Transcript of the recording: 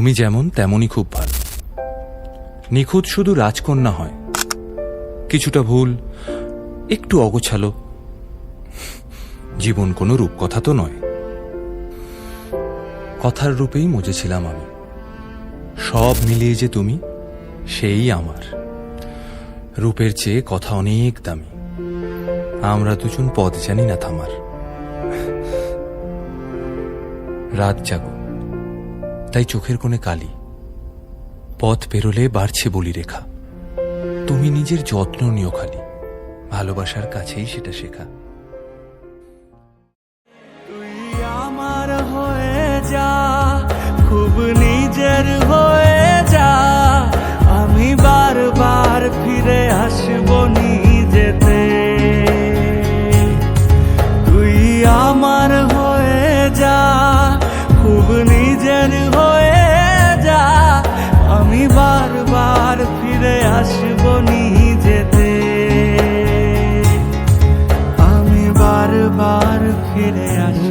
তুমি যেমন তেমনই খুব ভালো। নিখুঁত শুধু রাজকন্যা হয়, কিছুটা ভুল, একটু অগোছালো। জীবন কোনো রূপকথা তো নয়। কথার রূপেই মজেছিলাম আমি। সব মিলিয়ে যে তুমি, সেই আমার। রূপের চেয়ে কথা অনেক দামি। আমরা দুজন পথ জানি না থামার। রাত জাগো, তাই চোখের কোণে কালি। পথ পেরোলে বাড়ছে বলি রেখা। তুমি নিজের যত্ন নিও খালি, ভালোবাসার কাছেই সেটা শেখা। তুই আমার হয়ে যা, খুব নিজের হয়ে যা, আমি বারবার ফিরে আসবো নিজেতে। তুই আমার হয়ে যা, খুব নিজের হয়ে যা, আমি বারবার ফিরে আসবো নিজেতে। আমি বারবার ফিরে আসবো।